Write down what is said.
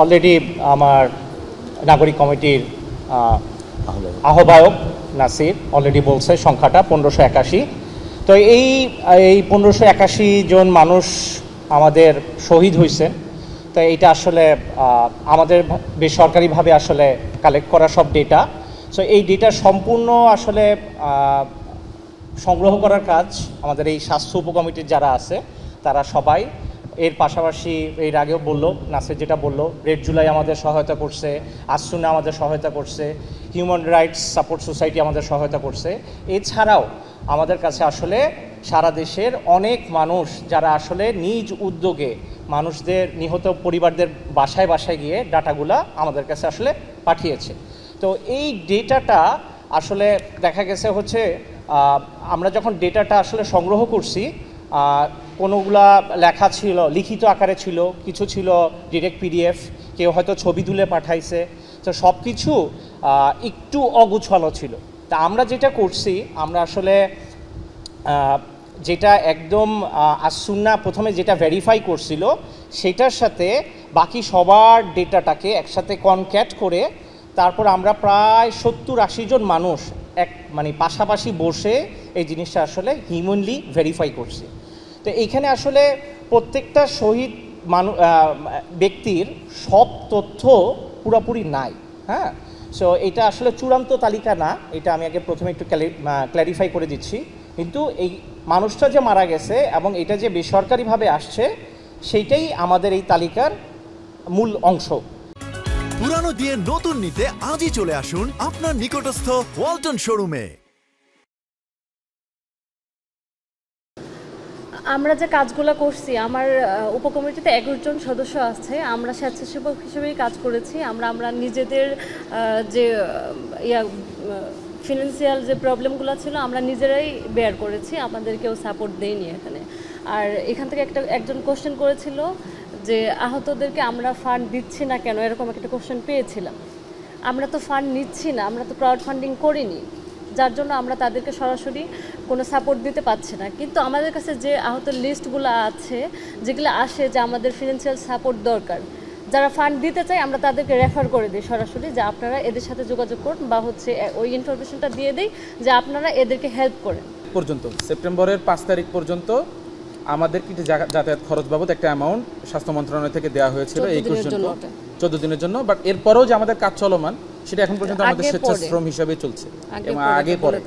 Already আমার নাগরিক কমিটির আহ্বায়ক নাসির অলরেডি বলছে সংখ্যাটা 1581। তো এই 1581 জন মানুষ আমাদের শহীদ হয়েছে। তো এইটা আসলে আমাদের বেসরকারিভাবে আসলে কালেক্ট করা সব ডেটা। সো এই ডেটা সম্পূর্ণ আসলে সংগ্রহ করার কাজ আমাদের এই স্বাস্থ্য উপকমিটির যারা আছে তারা সবাই। এর পাশাপাশি এর আগেও বললো নাসির যেটা বললো, রেড জুলাই আমাদের সহায়তা করছে, আসুনা আমাদের সহায়তা করছে, হিউম্যান রাইটস সাপোর্ট সোসাইটি আমাদের সহায়তা করছে। এছাড়াও আমাদের কাছে আসলে সারা দেশের অনেক মানুষ যারা আসলে নিজ উদ্যোগে মানুষদের নিহত পরিবারদের বাসায় বাসায় গিয়ে ডাটাগুলা আমাদের কাছে আসলে পাঠিয়েছে। তো এই ডেটাটা আসলে দেখা গেছে হচ্ছে আমরা যখন ডেটাটা আসলে সংগ্রহ করছি, কোনোগুলা লেখা ছিল, লিখিত আকারে ছিল, কিছু ছিল ডিরেক্ট পিডিএফ, কেউ হয়তো ছবি তুলে পাঠাইছে। তো সব কিছু একটু অগুছালো ছিল। তা আমরা যেটা করছি, আমরা আসলে যেটা একদম আসুন্না প্রথমে যেটা ভেরিফাই করছিল সেটার সাথে বাকি সবার ডেটাটাকে একসাথে কনক্যাট করে তারপর আমরা প্রায় 70-80 জন মানুষ মানে পাশাপাশি বসে এই জিনিসটা আসলে হিউম্যানলি ভেরিফাই করছি। তো এইখানে আসলে প্রত্যেকটা শহীদ ব্যক্তির সব তথ্য পুরোপুরি নাই। হ্যাঁ, সো এটা আসলে চূড়ান্ত তালিকা না, এটা আমি আগে প্রথমে একটু ক্ল্যারিফাই করে দিচ্ছি। কিন্তু এই মানুষটা যে মারা গেছে এবং এটা যে বেসরকারিভাবে আসছে সেইটাই আমাদের এই তালিকার মূল অংশ। পুরানো দিয়ে নতুন নিতে আজই চলে আসুন আপনার নিকটস্থ ওয়ালটন শোরুমে। আমরা যে কাজগুলো করছি, আমার উপকমিটিতে 11 জন সদস্য আছে। আমরা স্বেচ্ছাসেবক হিসেবেই কাজ করেছি। আমরা নিজেদের যে ফিনান্সিয়াল যে প্রবলেমগুলো ছিল আমরা নিজেরাই বেয়ার করেছি, আমাদের কেউ সাপোর্ট দেয়নি এখানে। আর এখান থেকে একজন কোশ্চেন করেছিল যে আহতদেরকে আমরা ফান্ড দিচ্ছি না কেন, এরকম একটা কোশ্চেন পেয়েছিলাম। আমরা তো ফান্ড নিচ্ছি না, আমরা তো ক্রাউড ফান্ডিং করিনি, যার জন্য আমরা তাদেরকে সরাসরি কোনো সাপোর্ট দিতে পারছি না। কিন্তু আমাদের কাছে যে আহতের লিস্টগুলো আছে, যেগুলো আসে যে আমাদের ফিনান্সিয়াল সাপোর্ট দরকার, যারা ফান্ড দিতে চায় আমরা তাদেরকে রেফার করে দিই সরাসরি যে আপনারা এদের সাথে যোগাযোগ করুন, বা হচ্ছে ওই ইনফরমেশনটা দিয়ে দিই যে আপনারা এদেরকে হেল্প করেন। পর্যন্ত সেপ্টেম্বরের 5 তারিখ পর্যন্ত আমাদের কি যাতায়াত খরচ বাবদ একটা অ্যামাউন্ট স্বাস্থ্য মন্ত্রণালয় থেকে দেওয়া হয়েছিল 14 দিনের জন্য। বাট এরপরও যে আমাদের কাজ চলমান সেটা এখন পর্যন্ত আমাদের স্বেচ্ছাশ্রম হিসাবে চলছে এবং আগে পরে